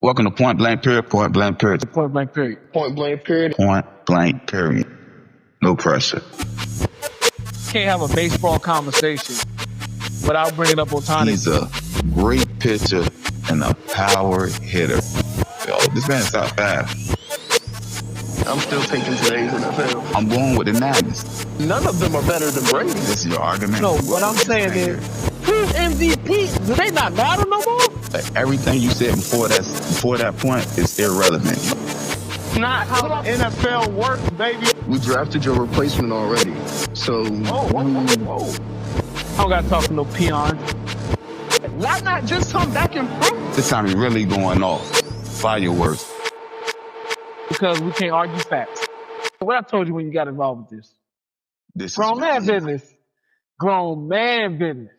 Welcome to Point Blank Period, Point Blank Period, Point blank period. Point blank period. Point Blank Period. No pressure. Can't have a baseball conversation without bringing up Ohtani. He's a great pitcher and a power hitter. Yo, this man's top 5. I'm still taking today's NFL. I'm going with the 90s. None of them are better than Brady. This is your argument? No, what I'm saying is, who's MVP? Do they not matter no more? Like, everything you said before that point is irrelevant. Not how the NFL works, baby. We drafted your replacement already. So, I don't got to talk to no peons. why not just come back and prove? This time you're really going off. Fireworks. Because we can't argue facts. What I told you when you got involved with this. This Grown is man business. Grown man business.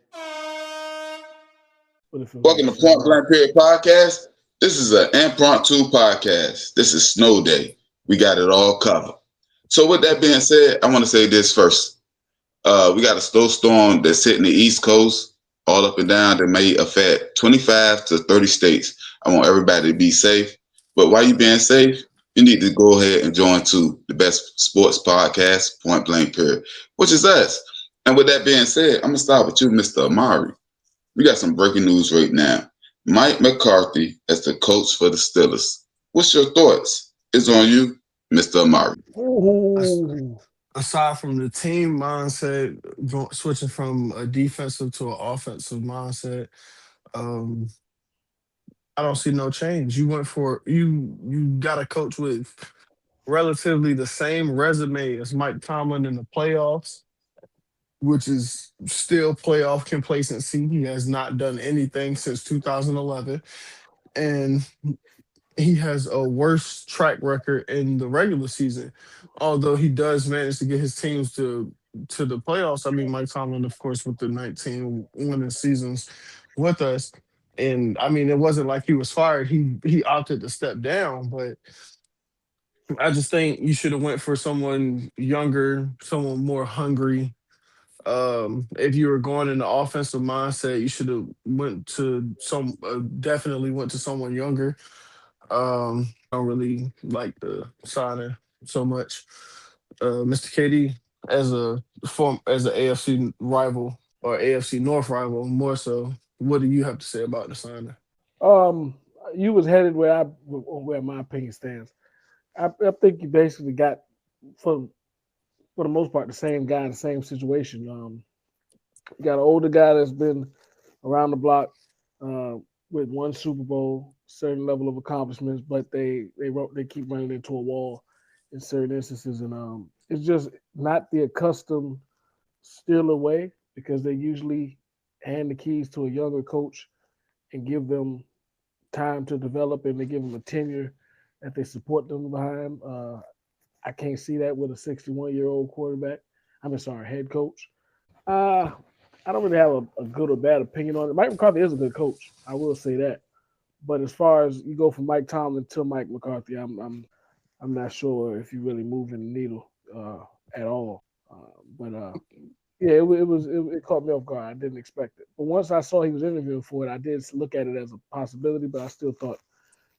Welcome to Point Blank Period Podcast. This is an impromptu podcast. This is snow day. We got it all covered. So with that being said, I want to say this first. We got a snowstorm that's hitting the East Coast, all up and down, that may affect 25 to 30 states. I want everybody to be safe. But while you being safe, you need to go ahead and join to the best sports podcast, Point Blank Period, which is us. And with that being said, I'm going to start with you, Mr. Amari. We got some breaking news right now. Mike McCarthy as the coach for the Steelers. What's your thoughts? It's on you, Mr. Amari. Aside from the team mindset, switching from a defensive to an offensive mindset, I don't see no change. You went for you got a coach with relatively the same resume as Mike Tomlin in the playoffs, which is still playoff complacency. He has not done anything since 2011. And he has a worse track record in the regular season, although he does manage to get his teams to the playoffs. I mean, Mike Tomlin, of course, with the 19 winning seasons with us. And, I mean, it wasn't like he was fired. He opted to step down, but I just think you should have went for someone younger, someone more hungry. If you were going in the offensive mindset, you should have definitely went to someone younger. I don't really like the signing so much. Mr. KD, as an AFC rival or AFC North rival, more so, what do you have to say about the signing? You was headed where my opinion stands. I think you basically got for the most part the same guy in the same situation. You got an older guy that's been around the block with one Super Bowl, certain level of accomplishments, but they keep running into a wall in certain instances, and it's just not the accustomed Steeler way, because they usually hand the keys to a younger coach and give them time to develop, and they give them a tenure that they support them behind. I can't see that with a 61-year-old head coach. I don't really have a good or bad opinion on it. Mike McCarthy is a good coach, I will say that. But as far as you go from Mike Tomlin to Mike McCarthy, I'm not sure if you really moving the needle at all. It caught me off guard. I didn't expect it. But once I saw he was interviewing for it, I did look at it as a possibility, but I still thought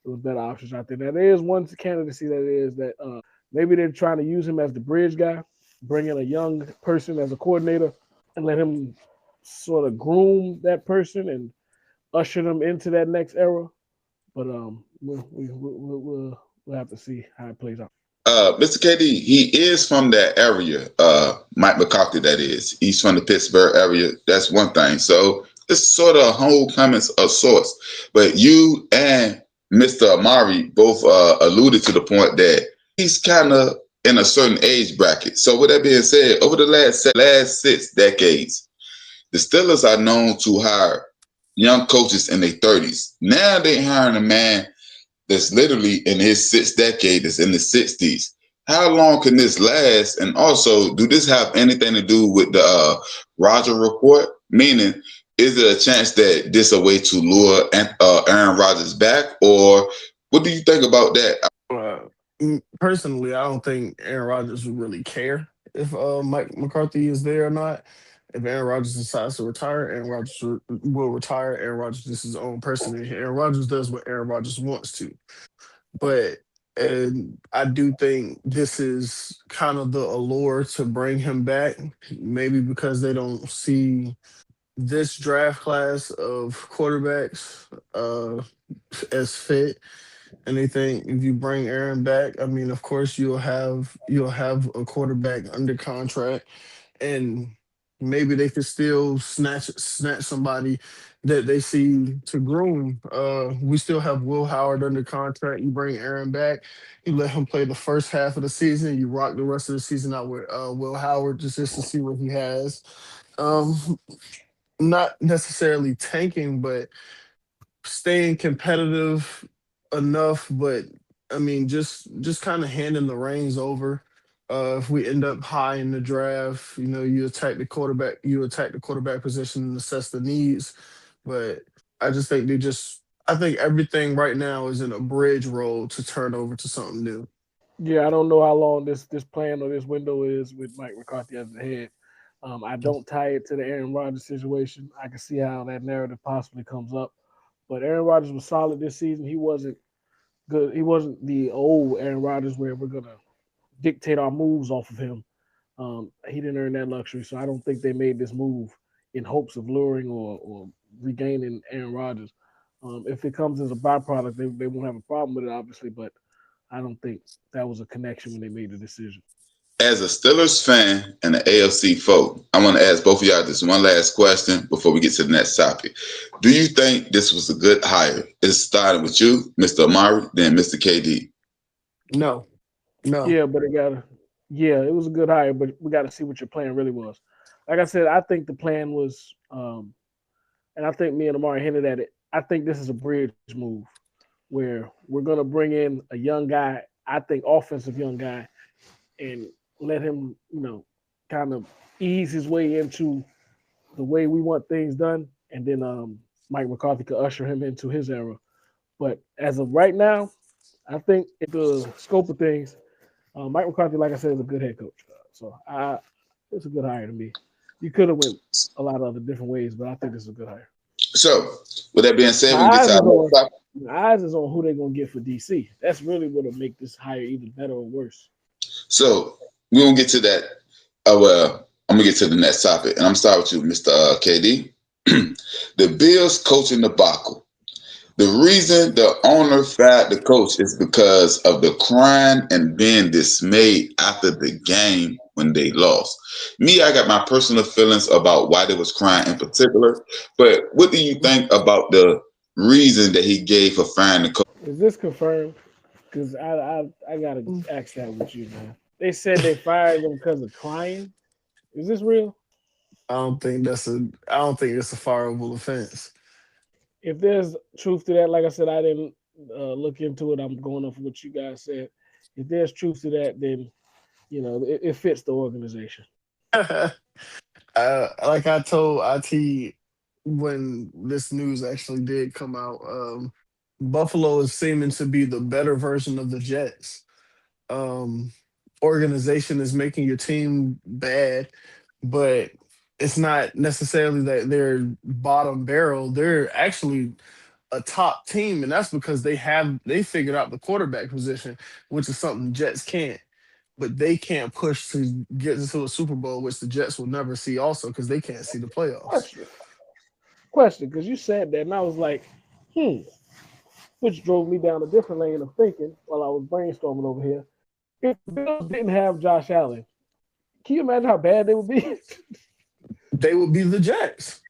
there was better options out there. Now, there is one candidacy that maybe they're trying to use him as the bridge guy, bring in a young person as a coordinator and let him sort of groom that person and usher them into that next era. But we'll have to see how it plays out. Mr. KD, he is from that area. Mike McCarthy, that is. He's from the Pittsburgh area. That's one thing. So it's sort of a homecoming of sorts. But you and Mr. Amari both alluded to the point that he's kind of in a certain age bracket. So with that being said, over the last 6 decades, the Steelers are known to hire young coaches in their 30s. Now they're hiring a man that's literally in his 6th decade, that's in the 60s. How long can this last? And also, do this have anything to do with the Rodgers report? Meaning, is there a chance that this is a way to lure Aaron Rodgers back? Or what do you think about that? Personally, I don't think Aaron Rodgers would really care if Mike McCarthy is there or not. If Aaron Rodgers decides to retire, Aaron Rodgers will retire. Aaron Rodgers is his own person. And Aaron Rodgers does what Aaron Rodgers wants to. But and I do think this is kind of the allure to bring him back, maybe because they don't see this draft class of quarterbacks as fit. And they think if you bring Aaron back, I mean, of course you'll have a quarterback under contract, and maybe they could still snatch somebody that they see to groom. We still have Will Howard under contract. You bring Aaron back, you let him play the first half of the season. You rock the rest of the season out with Will Howard just to see what he has. Um, Not necessarily tanking, but staying competitive enough. But I mean, just kind of handing the reins over. If we end up high in the draft, you attack the quarterback position and assess the needs. But I just think I think everything right now is in a bridge role to turn over to something new. Yeah, I don't know how long this plan or this window is with Mike McCarthy as the head. I don't tie it to the Aaron Rodgers situation. I can see how that narrative possibly comes up, but Aaron Rodgers was solid this season. He wasn't good. He wasn't the old Aaron Rodgers where we're gonna dictate our moves off of him. He didn't earn that luxury, so I don't think they made this move in hopes of luring or regaining Aaron Rodgers. If it comes as a byproduct, they won't have a problem with it, obviously, but I don't think that was a connection when they made the decision. As a Steelers fan and an AFC folk, I want to ask both of y'all this one last question before we get to the next topic. Do you think this was a good hire? It's starting with you, Mr. Amari, then Mr. KD. No, no. Yeah, but it was a good hire, but we got to see what your plan really was. Like I said, I think the plan was, and I think me and Amari hinted at it. I think this is a bridge move where we're going to bring in a young guy, I think offensive young guy, and let him, kind of ease his way into the way we want things done. And then Mike McCarthy could usher him into his era. But as of right now, I think in the scope of things, Mike McCarthy, like I said, is a good head coach. It's a good hire to me. You could have went a lot of other different ways, but I think this is a good hire. So, with that being said, we get to our topic. My eyes is on who they're going to get for DC. That's really what will make this hire even better or worse. So, we're going to get to that. I'm going to get to the next topic, and I'm starting with you, Mr. KD. The Bills coaching debacle. The reason the owner fired the coach is because of the crying and being dismayed after the game when they lost. Me, I got my personal feelings about why they was crying in particular, but what do you think about the reason that he gave for firing the coach? Is this confirmed? Because I gotta ask that with you, man. They said they fired him because of crying. Is this real? I don't think it's a fireable offense. If there's truth to that, like I said, I didn't look into it. I'm going off of what you guys said. If there's truth to that, then it fits the organization. Like I told IT when this news actually did come out, Buffalo is seeming to be the better version of the Jets. Organization is making your team bad, but it's not necessarily that they're bottom barrel. They're actually a top team, and that's because they figured out the quarterback position, which is something Jets can't. But they can't push to get into a Super Bowl, which the Jets will never see also because they can't see the playoffs. Question, because you said that, and I was like, which drove me down a different lane of thinking while I was brainstorming over here. If the Bills didn't have Josh Allen, can you imagine how bad they would be? They would be the Jets.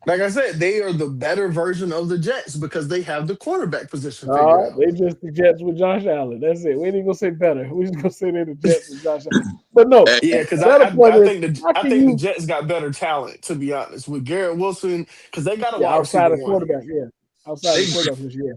Like I said, they are the better version of the Jets because they have the quarterback position figured out. They just the Jets with Josh Allen. That's it. We ain't gonna say better. We just gonna say they're the Jets with Josh Allen. But no, yeah, because I think the Jets got better talent, to be honest, with Garrett Wilson, because they got a wide outside of quarterback, outside of quarterback this year.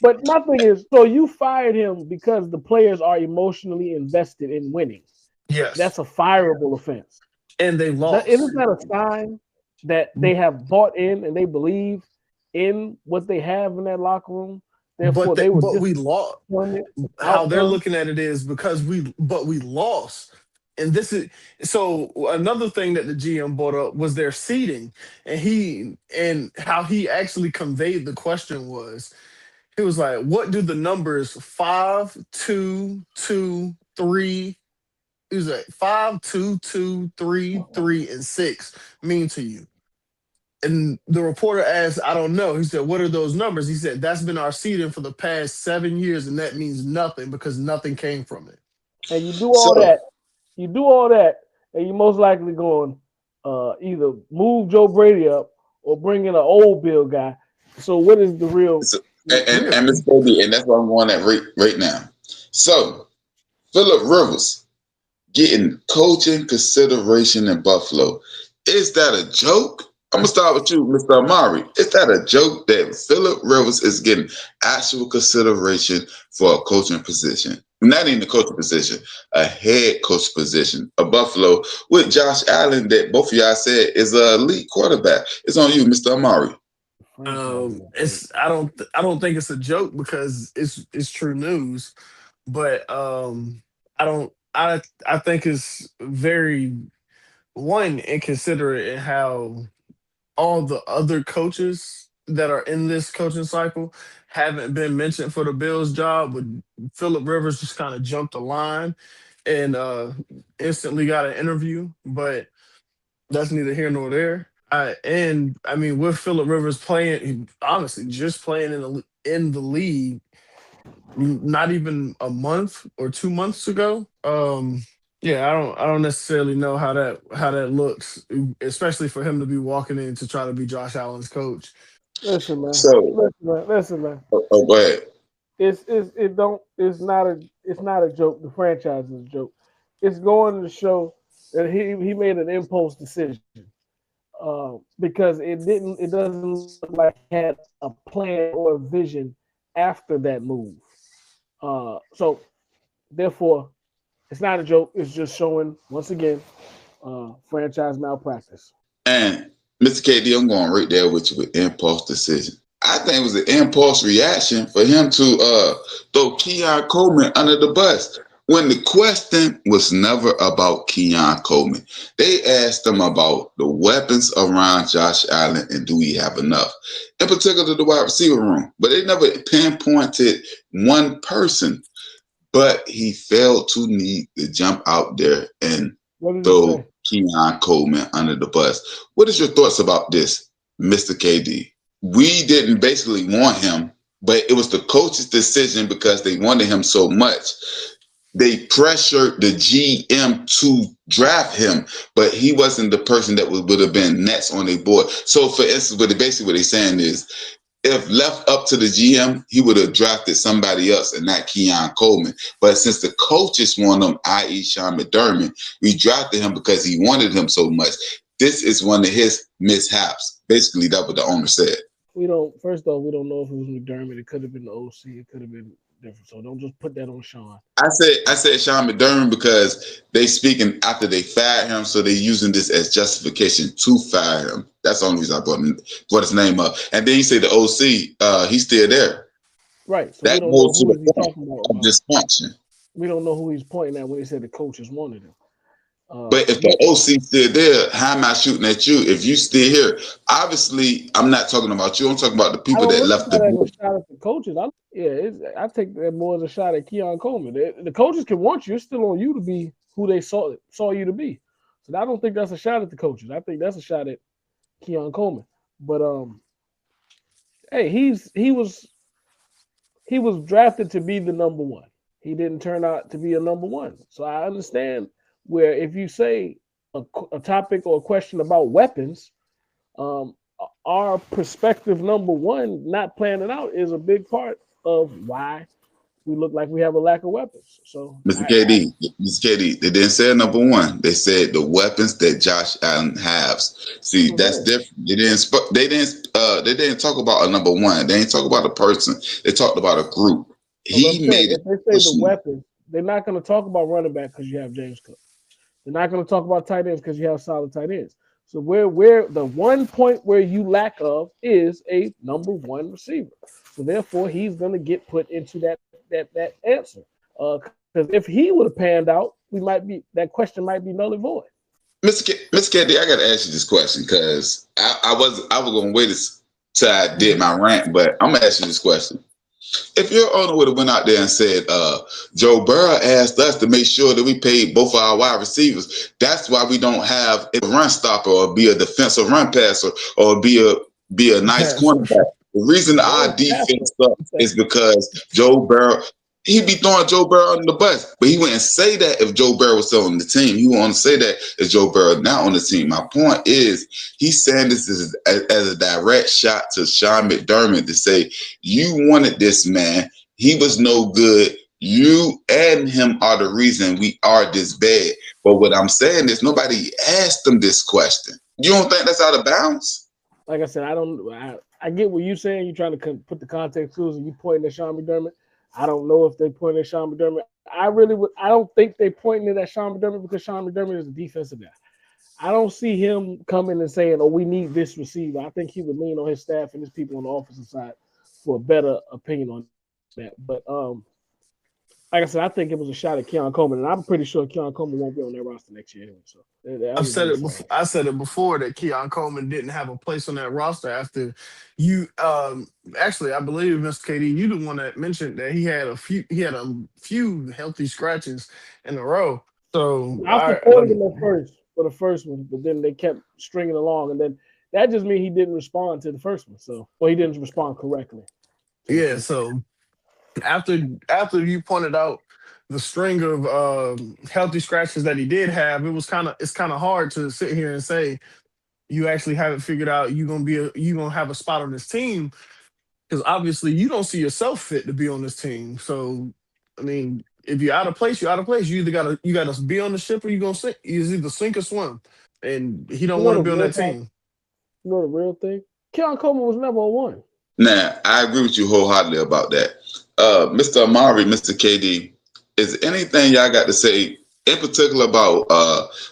But my thing is, so you fired him because the players are emotionally invested in winning. Yes, that's a fireable offense. And they lost. Isn't that a sign that they have bought in and they believe in what they have in that locker room? Therefore, but we lost. How they're looking at it is because we lost. and this is so another thing that the GM brought up was their seating, and how he actually conveyed the question was he was like, "What do the numbers 5, 2, 2, 3?" He was like 5, 2, 2, 3, 3, and 6 mean to you? And the reporter asked, "I don't know." He said, "What are those numbers?" He said, "That's been our seating for the past 7 years, and that means nothing because nothing came from it." And you do all So, that, and you most likely going either move Joe Brady up or bring in an old Bill guy. So what is the real? so Yeah. and Mr. Kobe, and that's what I'm going at right now. So Philip Rivers getting coaching consideration in Buffalo. Is that a joke? I'm gonna start with you, Mr. Amari. Is that a joke that Philip Rivers is getting actual consideration for a coaching position? Not even a coaching position, a head coach position. A Buffalo with Josh Allen that both of y'all said is a elite quarterback. It's on you, Mr. Amari. It's I don't think it's a joke because it's true news, but I think it's very one inconsiderate in how all the other coaches that are in this coaching cycle haven't been mentioned for the Bills job. But Philip Rivers just kind of jumped the line and instantly got an interview, but that's neither here nor there. I mean, with Philip Rivers playing, honestly, just playing in the league, not even a month or 2 months ago. Yeah, I don't necessarily know how that looks, especially for him to be walking in to try to be Josh Allen's coach. Listen, man. So, Listen, man. go ahead. It's not a joke. The franchise is a joke. It's going to show that he made an impulse decision because it doesn't look like he had a plan or a vision after that move. So therefore, it's not a joke. It's just showing once again franchise malpractice. And Mr. KD, I'm going right there with you with impulse decision. I think it was an impulse reaction for him to throw Keon Coleman under the bus when the question was never about Keon Coleman. They asked him about the weapons around Josh Allen and do we have enough, in particular the wide receiver room. But they never pinpointed one person. But he failed to need to jump out there and throw Keon Coleman under the bus. What is your thoughts about this, Mr. KD? We didn't basically want him, but it was the coach's decision because they wanted him so much. They pressured the GM to draft him, but he wasn't the person that would have been next on their board. So, for instance, what they're saying is, if left up to the GM, he would have drafted somebody else and not Keon Coleman. But since the coaches want him, i.e. Sean McDermott, we drafted him because he wanted him so much. This is one of his mishaps. Basically, that's what the owner said. First off, we don't know if it was McDermott. It could have been the OC. It could have been different. So don't just put that on Sean. I said Sean McDermott because they speaking after they fired him, so they're using this as justification to fire him. That's the only reason I brought his name up. And then you say the OC, he's still there. Right. So that goes to the point of dysfunction. We don't know who he's pointing at when he said the coaches wanted him. But if the OC still there, how am I shooting at you? If you still here, obviously I'm not talking about you. I'm talking about the people that left the board. Shot at the coaches. I take that more as a shot at Keon Coleman. The coaches can want you. It's still on you to be who they saw you to be. So I don't think that's a shot at the coaches. I think that's a shot at Keon Coleman. But hey, he was drafted to be the number one. He didn't turn out to be a number one. So I understand where if you say a topic or a question about weapons, our prospective number one not planning out is a big part of why we look like we have a lack of weapons. So Mr. KD, they didn't say number one. They said the weapons that Josh Allen has. See, that's different. They didn't talk about a number one. They didn't talk about a person. They talked about a group. He made it. If they say the weapons, they're not going to talk about running back because you have James Cook. They're not going to talk about tight ends because you have solid tight ends. So where the one point where you lack of is a number one receiver. So therefore, he's going to get put into that answer because Because if he would have panned out, that question might be null and void. Mr. Kennedy, I got to ask you this question because I was going to wait till I did my rant, but I'm going to ask you this question. If your owner would have went out there and said, Joe Burrow asked us to make sure that we paid both of our wide receivers, that's why we don't have a run stopper or be a defensive run passer or be a nice cornerback. The reason our defense sucks is because Joe Burrow, he'd be throwing Joe Burrow under the bus. But he wouldn't say that if Joe Burrow was still on the team. He wouldn't say that if Joe Burrow not on the team. My point is, he's saying this as a direct shot to Sean McDermott to say, you wanted this man. He was no good. You and him are the reason we are this bad. But what I'm saying is nobody asked him this question. You don't think that's out of bounds? Like I said, I get what you're saying. You're trying to put the context clues and you pointing at Sean McDermott. I don't know if they pointed at Sean McDermott. I don't think they pointing at Sean McDermott because Sean McDermott is a defensive guy. I don't see him coming and saying, "Oh, we need this receiver." I think he would lean on his staff and his people on the offensive side for a better opinion on that. But like I said, I think it was a shot at Keon Coleman, and I'm pretty sure Keon Coleman won't be on that roster next year anyway. So I said it before that Keon Coleman didn't have a place on that roster after you. Actually, I believe Mr. KD, you the one that mentioned that he had a few healthy scratches in a row. So I supported him for the first one, but then they kept stringing along, and then that just means he didn't respond to the first one. So, or he didn't respond correctly. Yeah. So after you pointed out the string of healthy scratches that he did have, it's kind of hard to sit here and say you actually haven't figured out you're gonna have a spot on this team, because obviously you don't see yourself fit to be on this team. So I mean, if you're out of place, you're out of place. You gotta be on the ship or you're gonna sink. It's either sink or swim, and he don't want to be on that team. You know the real thing? Keon Coleman was never a one. Nah, I agree with you wholeheartedly about that. Mr. Amari, Mr. KD, is anything y'all got to say in particular about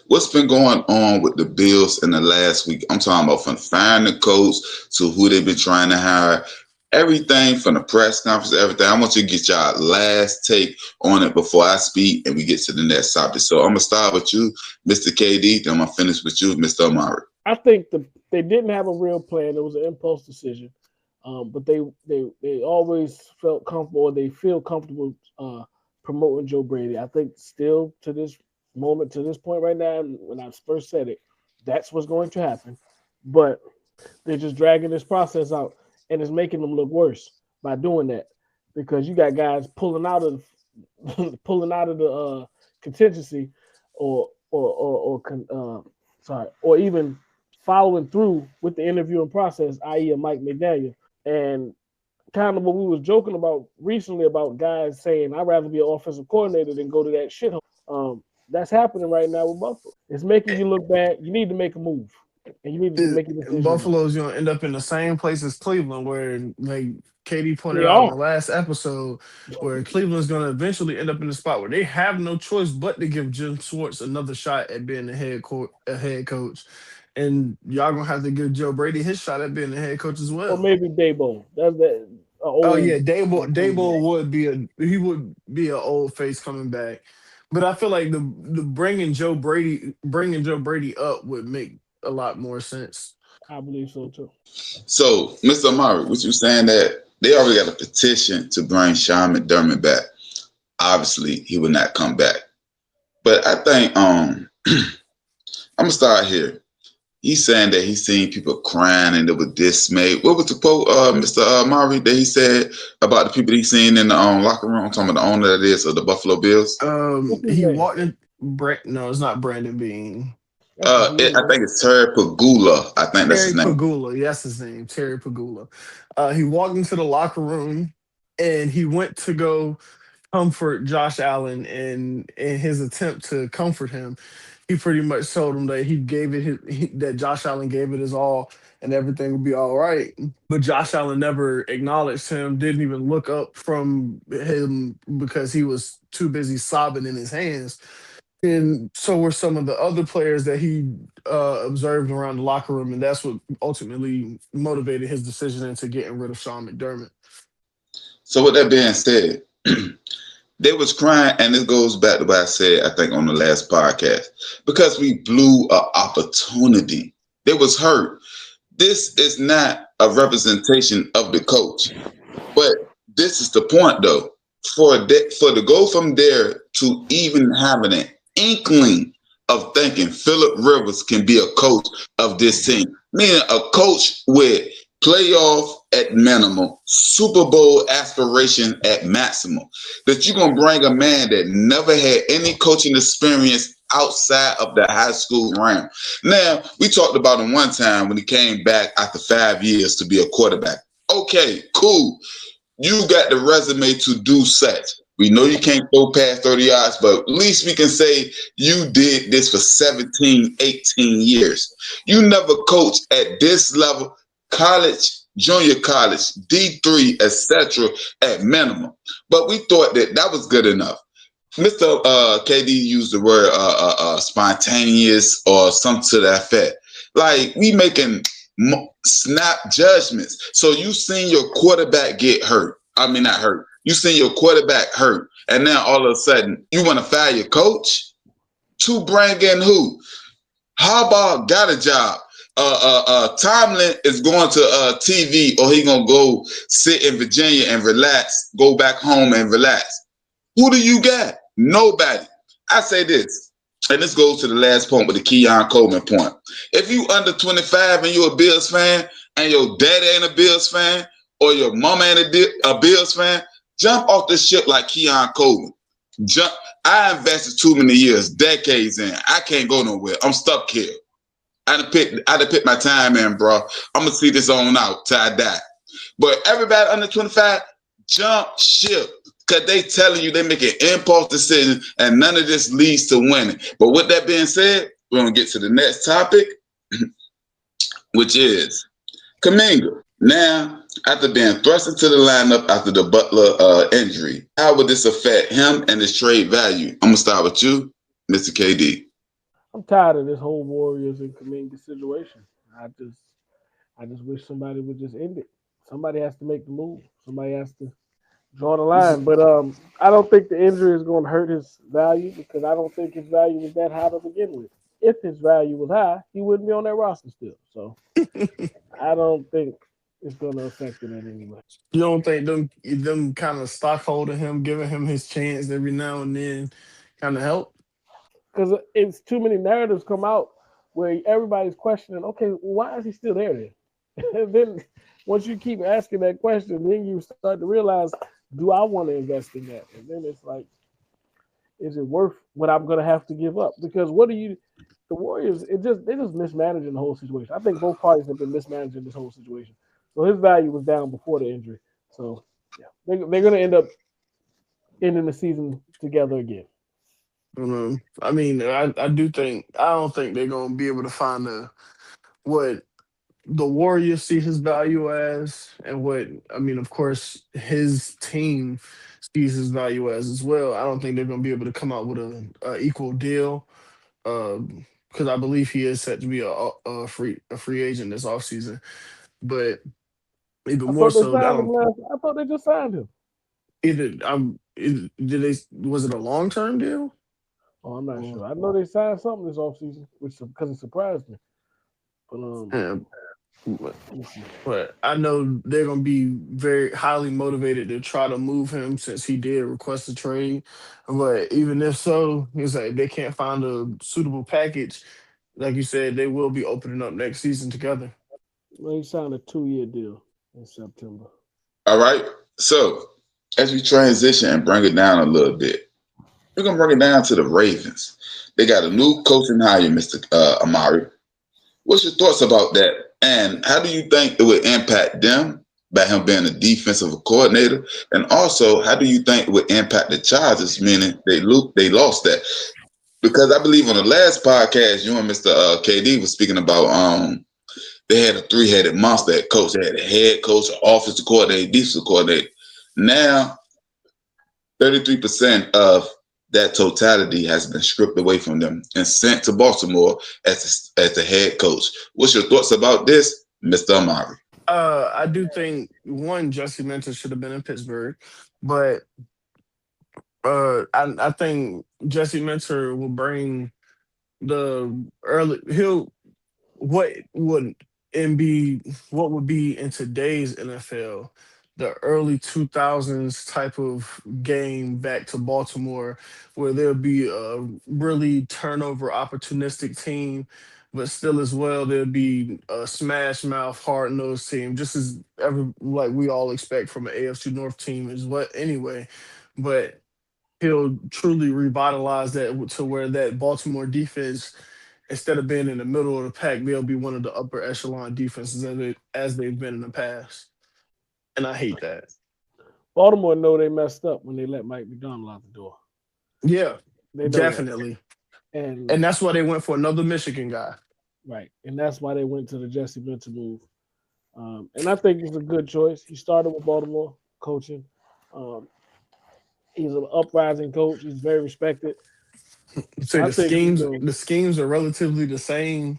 what's been going on with the Bills in the last week? I'm talking about from firing the coach to who they've been trying to hire, everything from the press conference, everything. I want you to get y'all last take on it before I speak and we get to the next topic. So I'm going to start with you, Mr. KD, then I'm going to finish with you, Mr. Amari. I think they didn't have a real plan. It was an impulse decision. But they always felt comfortable, or they feel comfortable promoting Joe Brady. I think still to this point right now, when I first said it, that's what's going to happen. But they're just dragging this process out, and it's making them look worse by doing that, because you got guys pulling out of the contingency, or even following through with the interviewing process, i.e. a Mike McDaniel. And kind of what we was joking about recently about guys saying, I'd rather be an offensive coordinator than go to that shithole. That's happening right now with Buffalo. It's making you look bad. You need to make a move. And you need to make a decision. Buffalo's going to end up in the same place as Cleveland, where, like Katie pointed out in the last episode, where Cleveland's going to eventually end up in the spot where they have no choice but to give Jim Schwartz another shot at being a head coach. And y'all gonna have to give Joe Brady his shot at being the head coach as well. Or maybe Daboll. Daboll would be an old face coming back. But I feel like the bringing Joe Brady up would make a lot more sense. I believe so too. So, Mr. Amari, what you saying that they already got a petition to bring Sean McDermott back? Obviously, he would not come back. But I think I'm gonna start here. He's saying that he's seen people crying and they were dismayed. What was the quote, Mr. Murray, that he said about the people he's seen in the locker room? I'm talking about the owner that is of the Buffalo Bills. He walked in. No, it's not Brandon Beane. I think it's Terry Pagula. I think that's his name. Pagula, yes, his name, Terry Pagula. He walked into the locker room and he went to go comfort Josh Allen, and in his attempt to comfort him, he pretty much told him that that Josh Allen gave it his all and everything would be all right. But Josh Allen never acknowledged him, didn't even look up from him because he was too busy sobbing in his hands. And so were some of the other players that he observed around the locker room, and that's what ultimately motivated his decision into getting rid of Sean McDermott. So with that being said, They was crying, and it goes back to what I said, I think, on the last podcast, because we blew an opportunity. They was hurt. This is not a representation of the coach, but this is the point, though. For to go from there to even having an inkling of thinking Phillip Rivers can be a coach of this team, meaning a coach with playoff at minimum, Super Bowl aspiration at maximum, that you're going to bring a man that never had any coaching experience outside of the high school realm. Now, we talked about him one time when he came back after 5 years to be a quarterback. Okay, cool. You got the resume to do such. We know you can't throw past 30 yards, but at least we can say you did this for 17, 18 years. You never coached at this level, college, junior college, D3, etc., at minimum. But we thought that was good enough. Mr. KD used the word spontaneous or something to that effect. Like, we making snap judgments. So you seen your quarterback get hurt. I mean, not hurt. You seen your quarterback hurt. And now all of a sudden, you want to fire your coach? To bring in who? Harbaugh got a job. Tomlin is going to TV, or he going to go sit in Virginia and relax, go back home and relax. Who do you got? Nobody. I say this, and this goes to the last point with the Keon Coleman point. If you under 25 and you're a Bills fan, and your daddy ain't a Bills fan, or your mama ain't a Bills fan, jump off the ship like Keon Coleman. I invested too many years, decades in. I can't go nowhere. I'm stuck here. I done put my time in, bro. I'm going to see this on out till I die. But everybody under 25, jump ship. Because they telling you they making impulse decisions and none of this leads to winning. But with that being said, we're going to get to the next topic, which is Kuminga. Now, after being thrust into the lineup after the Butler injury, how would this affect him and his trade value? I'm going to start with you, Mr. KD. I'm tired of this whole Warriors and Kuminga situation. I just wish somebody would just end it. Somebody has to make the move. Somebody has to draw the line. But I don't think the injury is going to hurt his value, because I don't think his value was that high to begin with. If his value was high, he wouldn't be on that roster still. So I don't think it's going to affect him in any way. You don't think them kind of stockholding him, giving him his chance every now and then kind of help? Because it's too many narratives come out where everybody's questioning, okay, why is he still there then? And then once you keep asking that question, then you start to realize, do I want to invest in that? And then it's like, is it worth what I'm going to have to give up? Because the Warriors, they're just mismanaging the whole situation. I think both parties have been mismanaging this whole situation. So his value was down before the injury. So yeah, they're going to end up ending the season together again. I mean, I don't think they're going to be able to find what the Warriors see his value as, and what, I mean, of course, his team sees his value as well. I don't think they're going to be able to come out with a equal deal, because I believe he is set to be a free agent this offseason. But even more so, I thought they just signed him. Was it a long-term deal? Oh, I'm not sure. I know they signed something this offseason, because it surprised me. But I know they're going to be very highly motivated to try to move him, since he did request a trade. But even if so, it's like they can't find a suitable package. Like you said, they will be opening up next season together. Well, he signed a 2-year deal in September. All right. So as we transition and bring it down a little bit, we're going to bring it down to the Ravens. They got a new coaching hire, Mr. Amari. What's your thoughts about that? And how do you think it would impact them by him being a defensive coordinator? And also, how do you think it would impact the Chargers, meaning they lost that? Because I believe on the last podcast, you and Mr. KD was speaking about they had a 3-headed monster at coach. They had a head coach, an offensive coordinator, defensive coordinator. Now, 33% of that totality has been stripped away from them and sent to Baltimore as the head coach. What's your thoughts about this, Mr. Amari? I do think, one, Jesse Minter should have been in Pittsburgh, but I think Jesse Minter will bring the early. He'll what would and be what would be in today's NFL, the early 2000s type of game back to Baltimore, where there'll be a really turnover opportunistic team, but still as well there'll be a smash mouth hard nosed team, just as ever like we all expect from an AFC North team is what anyway, but he'll truly revitalize that to where that Baltimore defense, instead of being in the middle of the pack, they'll be one of the upper echelon defenses as they've been in the past. And I hate that. Baltimore know they messed up when they let Mike McDonald out the door. Yeah, They know definitely. that. And that's why they went for another Michigan guy. Right. And that's why they went to the Jesse Minter move. And I think it's a good choice. He started with Baltimore coaching. He's an uprising coach. He's very respected. So I the think schemes are relatively the same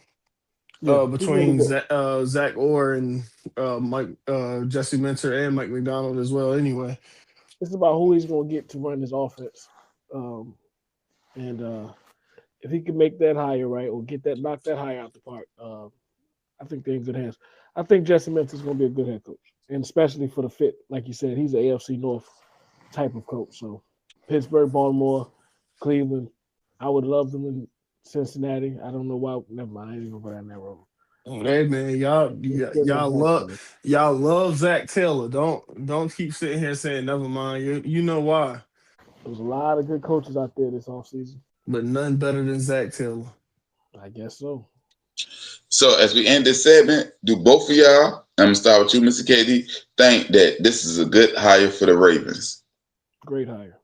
Yeah, between he's really good. Zach Orr and Mike Jesse Minter and Mike McDonald as well. Anyway, It's about who he's going to get to run his offense. And if he can make that higher, right, or knock that higher out the park, I think they're in good hands. I think Jesse Minter is going to be a good head coach, and especially for the fit, like you said, he's an AFC North type of coach. So Pittsburgh, Baltimore, Cleveland, I would love them in Cincinnati. I don't know why. Never mind. I ain't even go down that road. hey man, y'all love Zach Taylor. Don't keep sitting here saying never mind. You know why, There's a lot of good coaches out there this offseason. but none better than Zach Taylor. I guess so. So as we end this segment, do both of y'all, I'm gonna start with you, Mr. KD, think that this is a good hire for the Ravens? Great hire.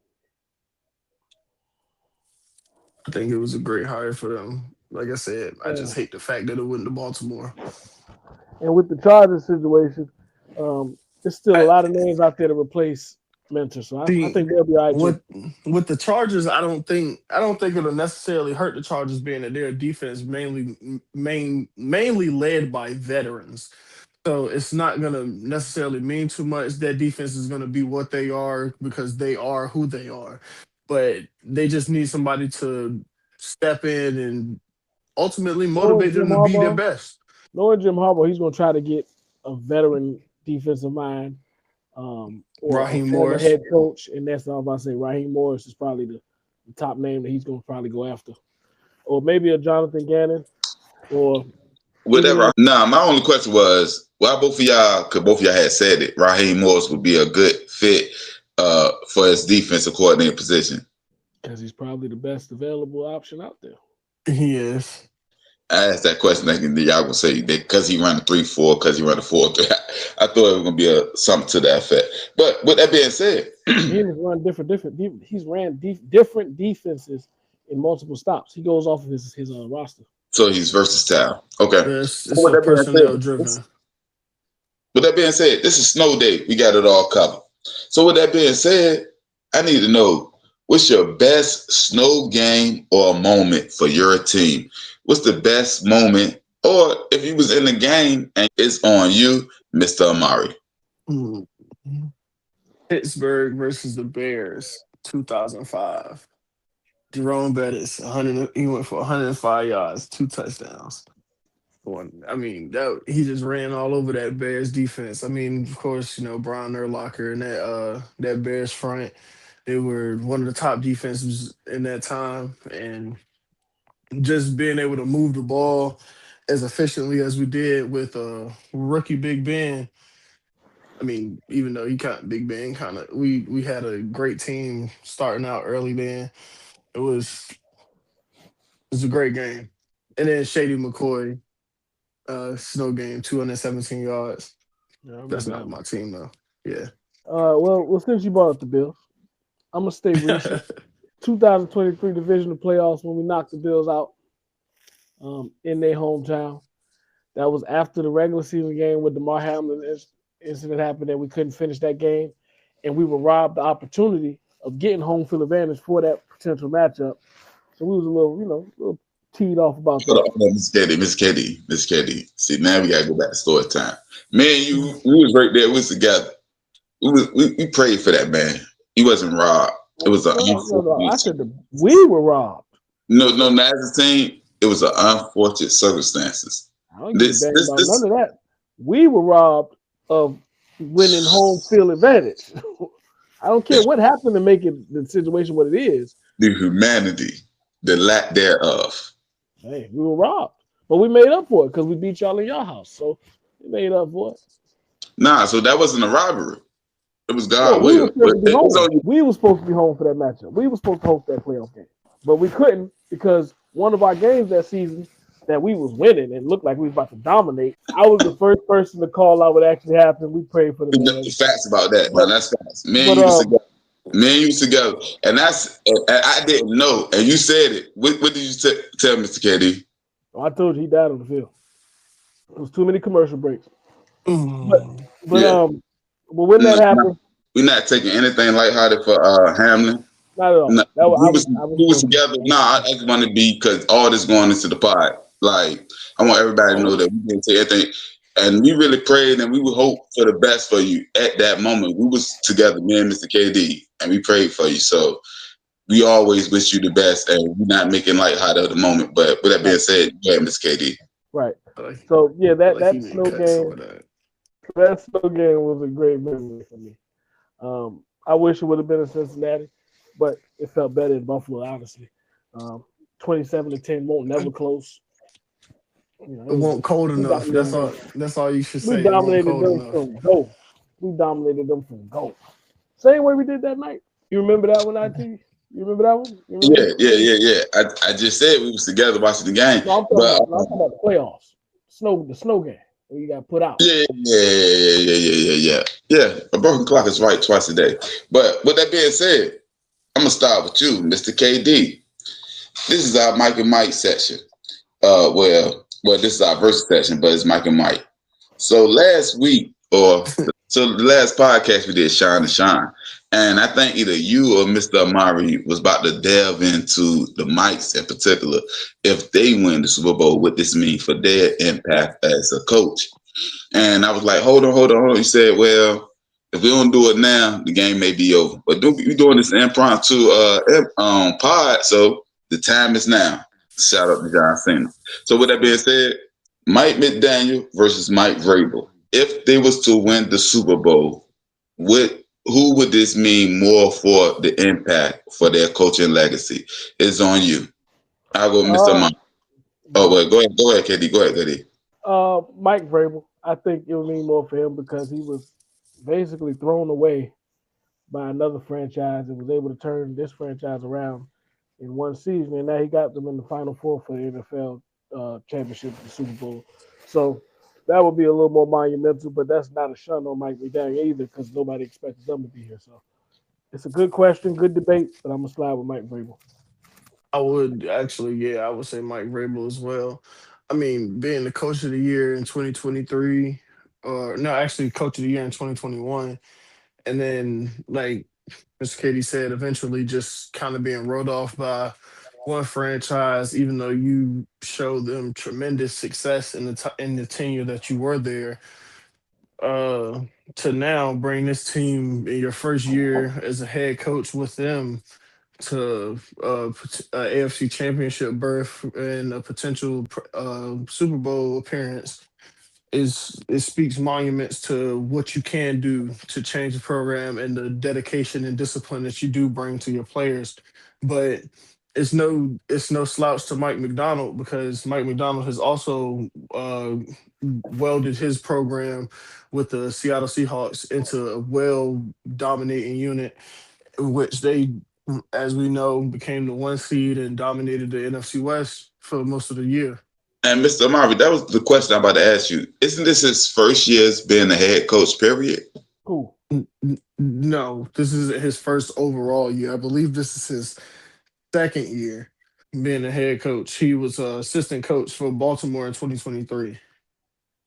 I think it was a great hire for them. Like I said, I just hate the fact that it went to Baltimore. And with the Chargers situation, there's still a lot of names out there to replace Minter. So I think they'll be all right. With the Chargers, I don't think it'll necessarily hurt the Chargers, being that their defense mainly led by veterans. So it's not gonna necessarily mean too much. That defense is gonna be what they are because they are who they are. But they just need somebody to step in and ultimately motivate them to be their best. Knowing Jim Harbaugh, he's going to try to get a veteran defensive mind or Raheem a Morris, head coach, and that's all I'm about to say. Raheem Morris is probably the top name that he's going to probably go after, or maybe a Jonathan Gannon, or whatever. Nah, my only question was why both of y'all, because both of y'all had said it, Raheem Morris would be a good fit for his defensive coordinator position. Because he's probably the best available option out there. He is. I asked that question thinking that y'all gonna say that because he ran a 3-4, because he ran a 4-3. I thought it was gonna be something to that effect. But with that being said, he's run different defenses in multiple stops. He goes off of his roster. So he's versatile. Okay. It's so personnel driven. With that being said, this is snow day. We got it all covered. So with that being said, I need to know, what's your best snow game or moment for your team? What's the best moment? Or if you was in the game and it's on you, Mr. Amari. Pittsburgh versus the Bears, 2005. Jerome Bettis, he went for 105 yards, 2 touchdowns. I mean, he just ran all over that Bears defense. I mean, of course, Brian Urlacher and that Bears front, they were one of the top defenses in that time, and just being able to move the ball as efficiently as we did with rookie Big Ben. I mean, even though Big Ben we had a great team starting out early then. It was a great game. And then Shady McCoy, snow game, 217 yards. Yeah, that's not my team though. Yeah. Well, since you brought up the Bills, I'm gonna stay recent. 2023 divisional playoffs when we knocked the Bills out in their hometown. That was after the regular season game with DeMar Hamlin incident happened, and we couldn't finish that game, and we were robbed the opportunity of getting home field advantage for that potential matchup. So we was a little teed off about that. Miss Katie. See, now we gotta go back to story time. Man, we was right there. We was together. We prayed for that man. He wasn't robbed. It was an No. I unfortunate. said we were robbed. No, not as a team. It was an unfortunate circumstances. I don't give a This, damn this, about this. none of that. We were robbed of winning home field advantage. I don't care what happened to make it the situation what it is. The humanity, the lack thereof. Hey, we were robbed, but we made up for it because we beat y'all in your house. So we made up for it. Nah, so that wasn't a robbery. It was No, God we will. were supposed to be It's home. on you. We were supposed to be home for that matchup. We were supposed to host that playoff game, but we couldn't because one of our games that season that we was winning and looked like we was about to dominate. I was the first person to call out what actually happened. We prayed for the man. Facts about that. But- Now that's facts. Me and but, you was together. Me and you together, and I didn't know, and you said it. What did you tell Mr. KD? I told you he died on the field. It was too many commercial breaks. Mm. But Yeah. but when that happened, We're not taking anything lighthearted for Hamlin. not at all. No, That was, we was together. I just want to be because all this going into the pod. Like I want everybody to know that we didn't say anything, and we really prayed and we would hope for the best for you at that moment. We was together, me and Mr. KD, and we prayed for you. So we always wish you the best, and we're not making lighthearted of the moment. But with that being said, go ahead, Mr. KD. right. So yeah, that Like he snow didn't cut some game. of that. That snow game was a great memory for me. I wish it would have been in Cincinnati, but it felt better in Buffalo, honestly. 27-10 won't never close. You know, It won't cold we enough. dominated That's all you should We say. It won't dominated cold them enough. from go. We dominated them from go. Same way we did that night. You remember that one, IT? You remember that one? You remember? Yeah. I just said we was together watching the game. No, I'm talking, But about, I'm talking about the playoffs. The snow game where you got put out. yeah. A broken clock is right twice a day. But with that being said, I'm gonna start with you, Mr. KD. This is our Mike and Mike section. Well, this is our verse section, but it's Mike and Mike. So last week, the last podcast we did, Shine to Shine, and I think either you or Mr. Amari was about to delve into the Mikes in particular. If they win the Super Bowl, what this means for their impact as a coach. And I was like, hold on. He said, well, if we don't do it now, the game may be over. But we're doing this impromptu pod, so the time is now. Shout out to John Cena. So with that being said, Mike McDaniel versus Mike Vrabel. If they was to win the Super Bowl, who would this mean more for the impact for their coaching legacy? It's on you. I'll go, Mr. Mike. Oh, wait, go ahead, KD. Go ahead, KD. Mike Vrabel. I think it would mean more for him because he was basically thrown away by another franchise and was able to turn this franchise around in one season. And now he got them in the Final Four for the NFL championship, the Super Bowl. So that would be a little more monumental, but that's not a shun on Mike McDaniel either because nobody expected them to be here. So it's a good question, good debate, but I'm going to slide with Mike Vrabel. I would actually, I would say Mike Vrabel as well. I mean, being the coach of the year in 2023, or no, actually coach of the year in 2021, and then like Mr. Katie said, eventually just kind of being rolled off by one franchise, even though you showed them tremendous success in the tenure that you were there. To now bring this team in your first year as a head coach with them to AFC Championship berth and a potential Super Bowl appearance it speaks monuments to what you can do to change the program and the dedication and discipline that you do bring to your players. But it's no slouch to Mike Macdonald because Mike Macdonald has also welded his program with the Seattle Seahawks into a well-dominating unit, which they, as we know, became the 1 seed and dominated the NFC West for most of the year. And Mr. Amari, that was the question I'm about to ask you. Isn't this his first year as being a head coach, period? Cool. No, this is his first overall year. I believe this is his second year being a head coach. He was an assistant coach for Baltimore in 2023.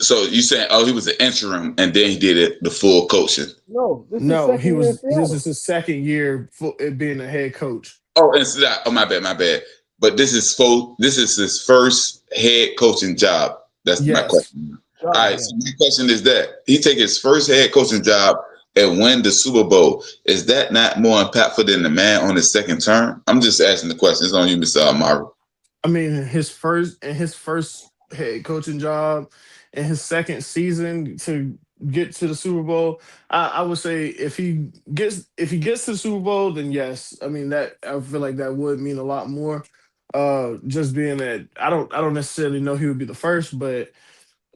So you saying, he was an interim and then he did the full coaching? No, this is his second year for it being a head coach. My bad. But this is his first head coaching job. That's my question. All right. So my question is that he take his first head coaching job and win the Super Bowl, is that not more impactful than the man on his second term? I'm just asking the question. It's on you, Mr. Amari. I mean, his first head coaching job and his second season to get to the Super Bowl. I would say if he gets to the Super Bowl, then yes. I mean that I feel like that would mean a lot more. Just being that I don't necessarily know he would be the first, but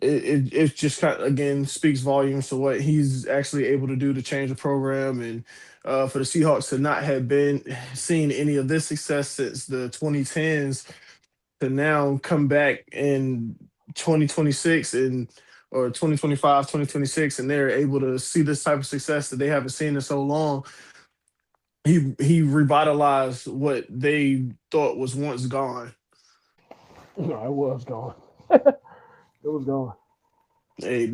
it just kind of again speaks volumes to what he's actually able to do to change the program and for the Seahawks to not have been seeing any of this success since the 2010s to now come back in 2026 and or 2025, 2026, and they're able to see this type of success that they haven't seen in so long. He revitalized what they thought was once gone. No, it was gone. It was gone. They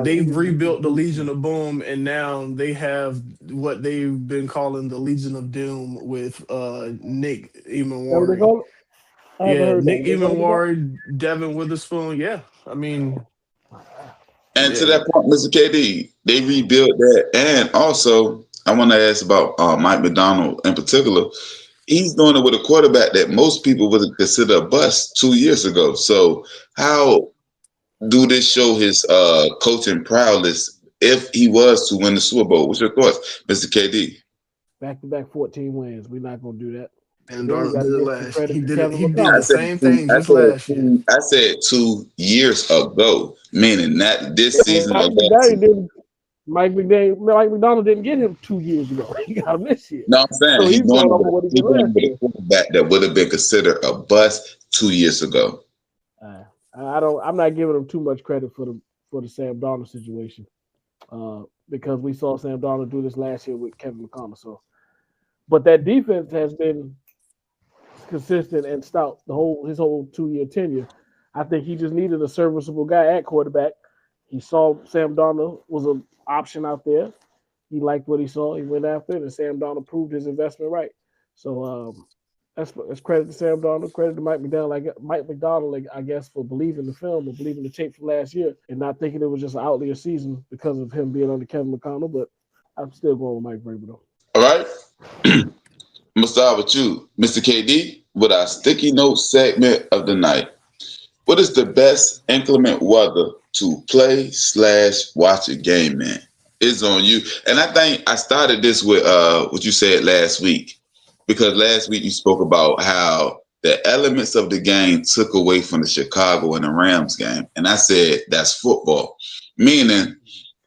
they've rebuilt the Legion of Boom, and now they have what they've been calling the Legion of Doom with Nick What they Emenwari. call it? I haven't Yeah, heard Nick that. They call it Emenwari, Devin Witherspoon. Yeah, I mean, And to yeah, that point, Mr. KD, they rebuilt that. And also, I want to ask about Mike McDonald in particular. He's doing it with a quarterback that most people would consider a bust 2 years ago. So, how do this show his coaching prowess if he was to win the Super Bowl? What's your thoughts, Mr. KD? back-to-back 14 wins. We're not gonna do that. and Then we Darnold got did to it give some last. credit He to did it. Kevin He did I the McConnell. said same two, thing just last year. I said 2 years ago, meaning not this And season or last season. Mike McDonald didn't get him 2 years ago. He got him this year. No, I'm saying So he's he's doing going it off with of what he he's did doing it last with a year. quarterback that would have been considered a bust 2 years ago. I'm not giving him too much credit for the Sam Darnold situation. Because we saw Sam Darnold do this last year with Kevin McConnell. So, but that defense has been consistent and stout his whole 2 year tenure. I think he just needed a serviceable guy at quarterback. He saw Sam Darnold was an option out there. He liked what he saw. He went after it, and Sam Darnold proved his investment right. So that's credit to Sam Darnold, credit to Mike McDonald, I guess, for believing the film or believing the tape from last year and not thinking it was just an outlier season because of him being under Kevin McConnell. But I'm still going with Mike Vrabel though. All right. I'm gonna start with you, Mr. KD, with our sticky note segment of the night. What is the best inclement weather to play/watch a game in? It's on you. And I think I started this with what you said last week, because last week you spoke about how the elements of the game took away from the Chicago and the Rams game. And I said that's football, meaning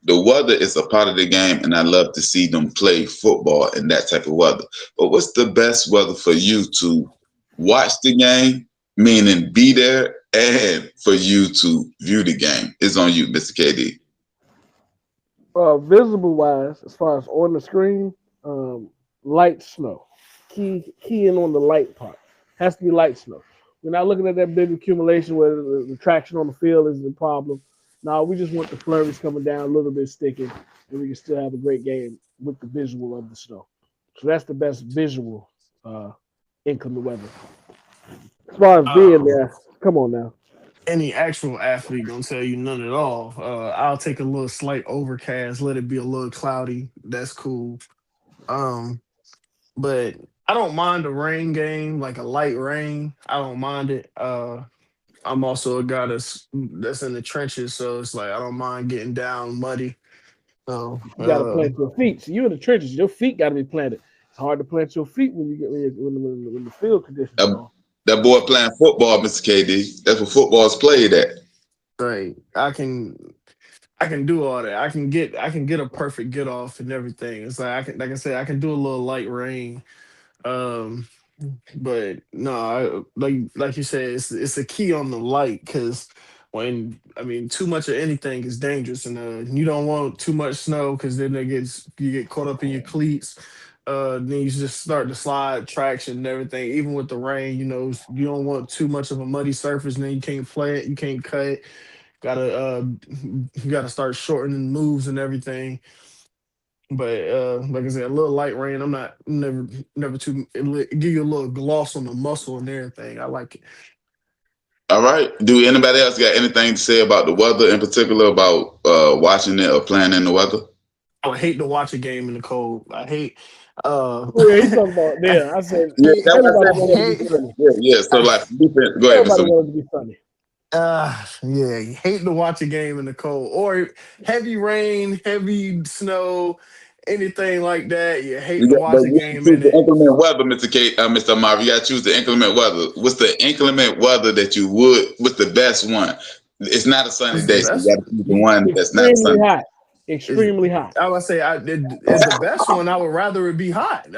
the weather is a part of the game, and I love to see them play football in that type of weather. But what's the best weather for you to watch the game, meaning be there, and for you to view the game? It's on you, Mr. KD. Visible wise, as far as on the screen, light snow. Key in on the light part. Has to be light snow. We're not looking at that big accumulation where the traction on the field is the problem. No, we just want the flurries coming down a little bit sticking, and we can still have a great game with the visual of the snow. So that's the best visual inclement weather. As far as being there, come on now. Any actual athlete gonna tell you none at all. I'll take a little slight overcast, let it be a little cloudy. That's cool. Um, but I don't mind a rain game, like a light rain. I don't mind it. I'm also a guy that's in the trenches, so it's like I don't mind getting down muddy. So You got to plant your feet. So you're in the trenches. Your feet got to be planted. It's hard to plant your feet when the field conditions are wrong. That boy playing football, Mr. KD. That's what football's played at. right, I can do all that. I can get a perfect get off and everything. It's like like I said, I can do a little light rain. Um, but no, like you said, it's a key on the light because when I mean too much of anything is dangerous, and you don't want too much snow because then you get caught up in your cleats. Then you just start to slide traction and everything. Even with the rain, you don't want too much of a muddy surface, and then you can't play it, you can't cut it. You gotta start shortening moves and everything. But like I said, a little light rain. I'm not never too give you a little gloss on the muscle and everything. I like it. All right. Do anybody else got anything to say about the weather in particular, about watching it or playing in the weather? I hate to watch a game in the cold. I hate. Oh, yeah, he talking about there. I said Yeah, that's what everybody I said. wanted to be funny. Yeah. So like, defense, go ahead, Everybody Mr. wanted to be funny. Yeah, you hate to watch a game in the cold or heavy rain, heavy snow, anything like that. You hate to watch But a you game choose in the it. inclement weather, Mr. Marv. You got to choose the inclement weather. What's the inclement weather that you would? What's the best one? It's not a sunny What's the day, so you best? got to choose the one that's not Extremely sunny. hot. Is Extremely hot. I would say is the best one. I would rather it be hot.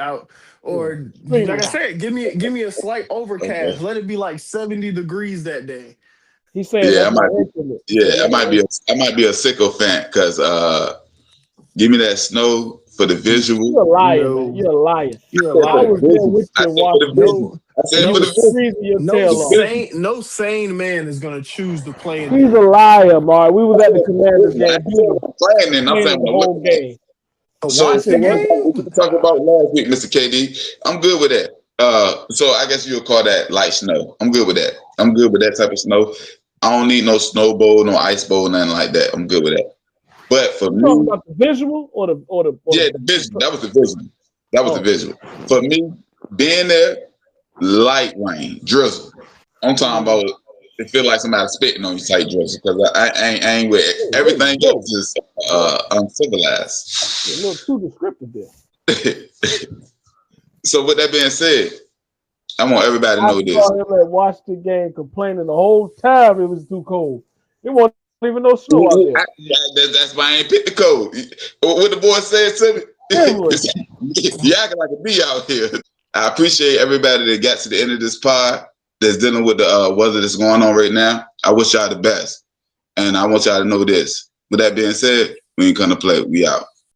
Or Extremely like I hot. said, give me a slight overcast. Okay. Let it be like 70 degrees that day. He's saying Yeah, that's not inclement. I might be a sycophant because give me that snow for the visual. You're a liar, No. man. You're a liar. You're a For I the liar. was there visual. with I you said and for watched the visual. I said No, for the visual. freezing your No tail off. no sane man is gonna choose to play in He's a liar, Mark. We was at the Commanders game. I'm saying I'm saying The whole game. to So watch the what game. we talked about last week, Mr. KD, I'm good with that. So I guess you'll call that light snow. I'm good with that. I'm good with that type of snow. I don't need no snow bowl, no ice bowl, nothing like that. I'm good with that. But for You talking me, about the visual or the the visual. That was the visual. That was the visual. For me, being there, light rain, drizzle. I'm talking about it feel like somebody spitting on you type drizzle because I ain't with it. Everything else is uncivilized. a little too descriptive there. So with that being said, I want everybody to know I this. saw him that watched the game complaining the whole time it was too cold. It wasn't even no snow out there. That's why I ain't picked the code. What the boy said to me, you acting like a bee out here. I appreciate everybody that got to the end of this pod that's dealing with the weather that's going on right now. I wish y'all the best. And I want y'all to know this. With that being said, we ain't gonna play. We out.